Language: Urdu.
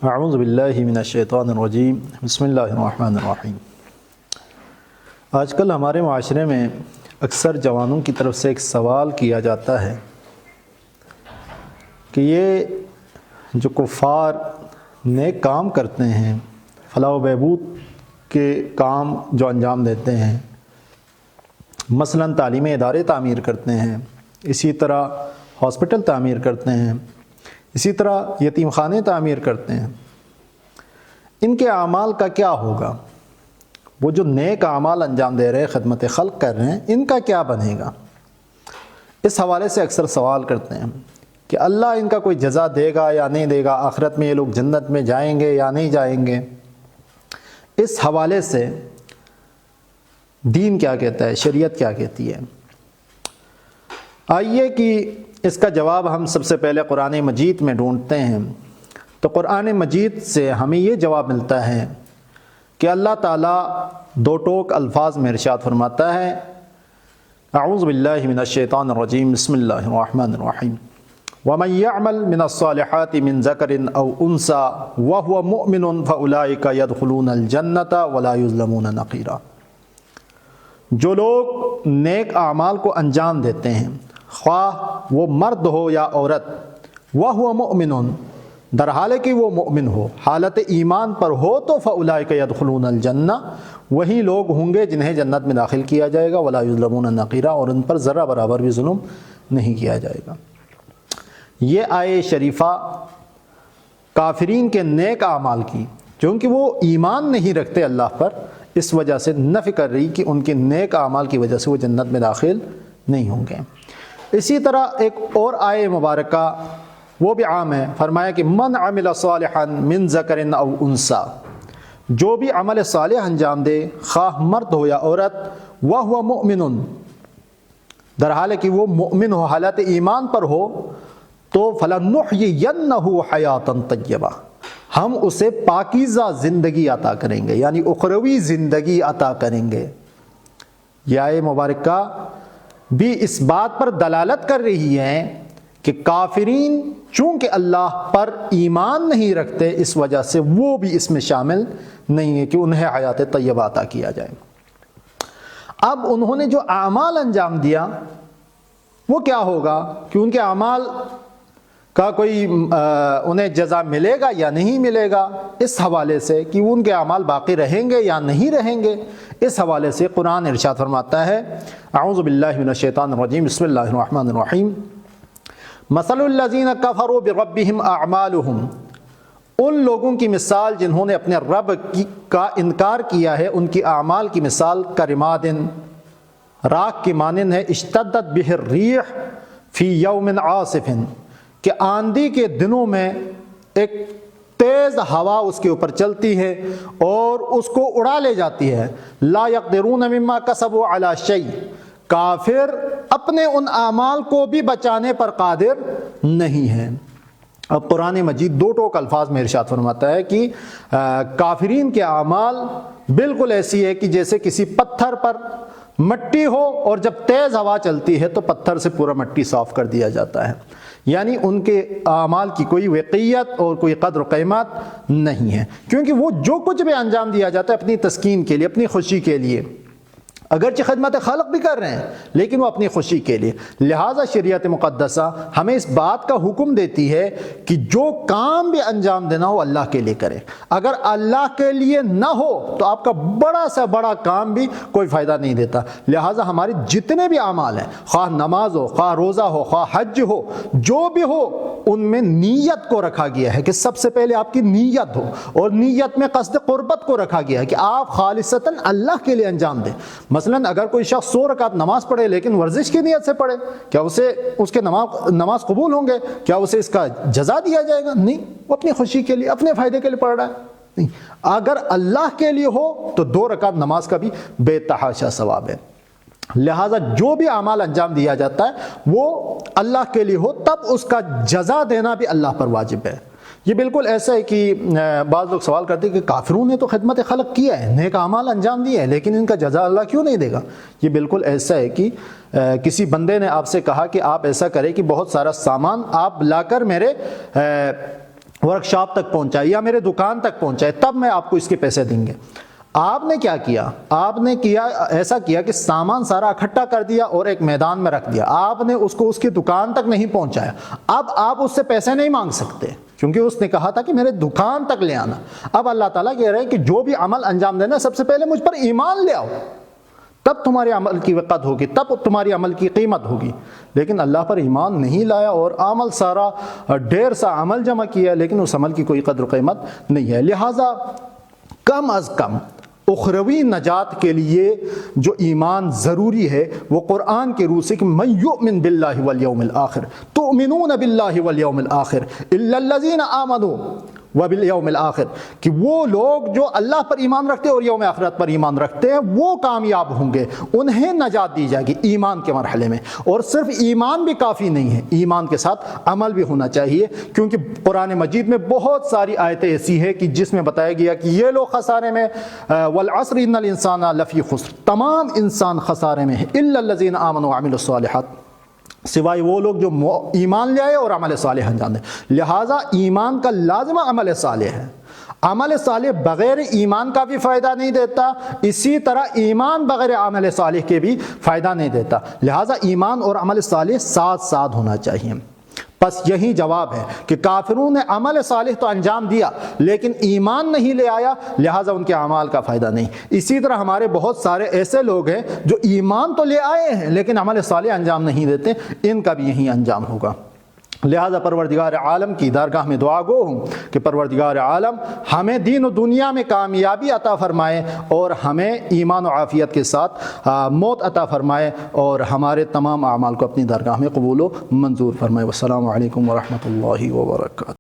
اعوذ باللہ من الشیطان الرجیم بسم اللہ الرحمن الرحیم۔ آج کل ہمارے معاشرے میں اکثر جوانوں کی طرف سے ایک سوال کیا جاتا ہے کہ یہ جو کفار نیک کام کرتے ہیں، فلاح و بہبود کے کام جو انجام دیتے ہیں، مثلاً تعلیمی ادارے تعمیر کرتے ہیں، اسی طرح ہاسپٹل تعمیر کرتے ہیں، اسی طرح یتیم خانے تعمیر کرتے ہیں، ان کے اعمال کا کیا ہوگا؟ وہ جو نیک اعمال انجام دے رہے، خدمت خلق کر رہے ہیں، ان کا کیا بنے گا؟ اس حوالے سے اکثر سوال کرتے ہیں کہ اللہ ان کا کوئی جزا دے گا یا نہیں دے گا، آخرت میں یہ لوگ جنت میں جائیں گے یا نہیں جائیں گے۔ اس حوالے سے دین کیا کہتا ہے، شریعت کیا کہتی ہے؟ آئیے کہ اس کا جواب ہم سب سے پہلے قرآن مجید میں ڈھونڈتے ہیں۔ تو قرآن مجید سے ہمیں یہ جواب ملتا ہے کہ اللہ تعالیٰ دو ٹوک الفاظ میں ارشاد فرماتا ہے، اعوذ باللہ من الشیطان الرجیم بسم اللہ الرحمن الرحیم، وَمَن يَعْمَلْ مِنَ الصَّالِحَاتِ مِن ذَكَرٍ أَوْ أُنثَىٰ وَهُوَ مُؤْمِنٌ فَأُولَٰئِكَ يَدْخُلُونَ الْجَنَّةَ وَلَا يُظْلَمُونَ نَقِيرًا۔ جو لوگ نیک اعمال کو انجام دیتے ہیں، خواہ وہ مرد ہو یا عورت، وَهُوَ مُؤْمِنٌ، در حال کہ وہ مؤمن ہو، حالت ایمان پر ہو، تو فَأُولَٰئِكَ يَدْخُلُونَ الْجَنَّةَ، وہی لوگ ہوں گے جنہیں جنت میں داخل کیا جائے گا، وَلَا يُظْلَمُونَ نَقِيرًا، اور ان پر ذرہ برابر بھی ظلم نہیں کیا جائے گا۔ یہ آیے شریفہ کافرین کے نیک اعمال کی، چونکہ وہ ایمان نہیں رکھتے اللہ پر، اس وجہ سے نفی کر رہی کہ ان کے نیک اعمال کی وجہ سے وہ جنت میں داخل نہیں ہوں گے۔ اسی طرح ایک اور آیے مبارکہ وہ بھی عام ہے، فرمایا کہ من عمل صالحا من ذکر او انثیٰ، جو بھی عمل صالح انجام دے، خواہ مرد ہو یا عورت، وَهُوَ مُؤْمِنٌ، در حال کہ وہ مؤمن ہو، حالت ایمان پر ہو، تو فَلَنُحْيِيَنَّهُ حَيَاةً طَيِّبَةً، ہم اسے پاکیزہ زندگی عطا کریں گے، یعنی اخروی زندگی عطا کریں گے۔ یہ آیے مبارکہ بھی اس بات پر دلالت کر رہی ہے کہ کافرین چونکہ اللہ پر ایمان نہیں رکھتے، اس وجہ سے وہ بھی اس میں شامل نہیں ہے کہ انہیں حیات طیبہ عطا کیا جائے۔ اب انہوں نے جو اعمال انجام دیا وہ کیا ہوگا کہ ان کے اعمال کا کوئی انہیں جزا ملے گا یا نہیں ملے گا، اس حوالے سے کہ ان کے اعمال باقی رہیں گے یا نہیں رہیں گے، اس حوالے سے قرآن ارشاد فرماتا ہے، اعوذ باللہ من الشیطان الرجیم بسم اللہ الرحمن الرحیم، مثل الذین کفروا بربہم اعمالہم، ان لوگوں کی مثال جنہوں نے اپنے رب کا انکار کیا ہے، ان کی اعمال کی مثال کرماد، راکھ کی مانند ہے، اشتدت بہ الریح فی یوم عاصف، کہ آندھی کے دنوں میں ایک تیز ہوا اس کے اوپر چلتی ہے اور اس کو اڑا لے جاتی ہے، لا یقدرون مما کسبوا علی شیء، کافر اپنے ان اعمال کو بھی بچانے پر قادر نہیں ہے۔ اب قرآن مجید دو ٹوک الفاظ میں ارشاد فرماتا ہے کہ کافرین کے اعمال بالکل ایسی ہے کہ جیسے کسی پتھر پر مٹی ہو اور جب تیز ہوا چلتی ہے تو پتھر سے پورا مٹی صاف کر دیا جاتا ہے، یعنی ان کے اعمال کی کوئی وقیت اور کوئی قدر و قیمت نہیں ہے، کیونکہ وہ جو کچھ بھی انجام دیا جاتا ہے اپنی تسکین کے لیے، اپنی خوشی کے لیے، اگرچہ خدمت خلق بھی کر رہے ہیں لیکن وہ اپنی خوشی کے لیے۔ لہٰذا شریعت مقدسہ ہمیں اس بات کا حکم دیتی ہے کہ جو کام بھی انجام دینا ہو اللہ کے لیے کرے، اگر اللہ کے لیے نہ ہو تو آپ کا بڑا سے بڑا کام بھی کوئی فائدہ نہیں دیتا۔ لہٰذا ہمارے جتنے بھی اعمال ہیں، خواہ نماز ہو، خواہ روزہ ہو، خواہ حج ہو، جو بھی ہو، ان میں نیت کو رکھا گیا ہے کہ سب سے پہلے آپ کی نیت ہو، اور نیت میں قصد قربت کو رکھا گیا ہے کہ آپ خالصتاً اللہ کے لیے انجام دیں۔ مثلاً اگر کوئی شخص 100 رکعت نماز پڑھے لیکن ورزش کی نیت سے پڑھے، کیا اسے اس کے نماز قبول ہوں گے؟ کیا اسے اس کا جزا دیا جائے گا؟ نہیں، وہ اپنی خوشی کے لیے، اپنے فائدے کے لیے پڑھ رہا ہے۔ نہیں، اگر اللہ کے لیے ہو تو 2 رکعت نماز کا بھی بے تحاشا ثواب ہے۔ لہٰذا جو بھی اعمال انجام دیا جاتا ہے وہ اللہ کے لیے ہو، تب اس کا جزا دینا بھی اللہ پر واجب ہے۔ یہ بالکل ایسا ہے کہ بعض لوگ سوال کرتے ہیں کہ کافروں نے تو خدمت خلق کیا ہے، نیک اعمال انجام دیے ہیں، لیکن ان کا جزا اللہ کیوں نہیں دے گا؟ یہ بالکل ایسا ہے کہ کسی بندے نے آپ سے کہا کہ آپ ایسا کریں کہ بہت سارا سامان آپ لا کر میرے ورکشاپ تک پہنچائے یا میرے دکان تک پہنچائے، تب میں آپ کو اس کے پیسے دیں گے۔ آپ نے کیا کیا؟ آپ نے ایسا کیا کہ سامان سارا اکٹھا کر دیا اور ایک میدان میں رکھ دیا، آپ نے اس کو اس کی دکان تک نہیں پہنچایا۔ اب آپ اس سے پیسے نہیں مانگ سکتے کیونکہ اس نے کہا تھا کہ میرے دکان تک لے آنا۔ اب اللہ تعالیٰ کہہ رہے ہیں کہ جو بھی عمل انجام دینا سب سے پہلے مجھ پر ایمان لے آؤ، تب تمہارے عمل کی وقت ہوگی، تب تمہاری عمل کی قیمت ہوگی۔ لیکن اللہ پر ایمان نہیں لایا اور عمل سارا ڈھیر سا عمل جمع کیا، لیکن اس عمل کی کوئی قدر و قیمت نہیں ہے۔ لہٰذا کم از کم اخروی نجات کے لیے جو ایمان ضروری ہے وہ قرآن کے روح سے کہ من یؤمن باللہ والیوم الآخر، تؤمنون باللہ والیوم الآخر الا الذین آمنوا وبالیوم الآخر، کہ وہ لوگ جو اللہ پر ایمان رکھتے ہیں اور یوم آخرت پر ایمان رکھتے ہیں وہ کامیاب ہوں گے، انہیں نجات دی جائے گی ایمان کے مرحلے میں۔ اور صرف ایمان بھی کافی نہیں ہے، ایمان کے ساتھ عمل بھی ہونا چاہیے، کیونکہ قرآن مجید میں بہت ساری آیتیں ایسی ہیں کہ جس میں بتایا گیا کہ یہ لوگ خسارے میں، والعصر ان الانسان لفی خسر، تمام انسان خسارے میں ہے، الا الذین آمنوا وعملوا الصالحات، سوائے وہ لوگ جو ایمان لے آئے اور عمل صالح انجام دیں۔ لہٰذا ایمان کا لازمہ عمل صالح ہے۔ عمل صالح بغیر ایمان کا بھی فائدہ نہیں دیتا، اسی طرح ایمان بغیر عمل صالح کے بھی فائدہ نہیں دیتا۔ لہٰذا ایمان اور عمل صالح ساتھ ساتھ ہونا چاہیے۔ بس یہی جواب ہے کہ کافروں نے عمل صالح تو انجام دیا لیکن ایمان نہیں لے آیا، لہٰذا ان کے اعمال کا فائدہ نہیں۔ اسی طرح ہمارے بہت سارے ایسے لوگ ہیں جو ایمان تو لے آئے ہیں لیکن عمل صالح انجام نہیں دیتے، ان کا بھی یہی انجام ہوگا۔ لہذا پروردگار عالم کی درگاہ میں دعا گو ہوں کہ پروردگار عالم ہمیں دین و دنیا میں کامیابی عطا فرمائے اور ہمیں ایمان و عافیت کے ساتھ موت عطا فرمائے اور ہمارے تمام اعمال کو اپنی درگاہ میں قبول و منظور فرمائے۔ والسلام علیکم ورحمۃ اللہ وبرکاتہ۔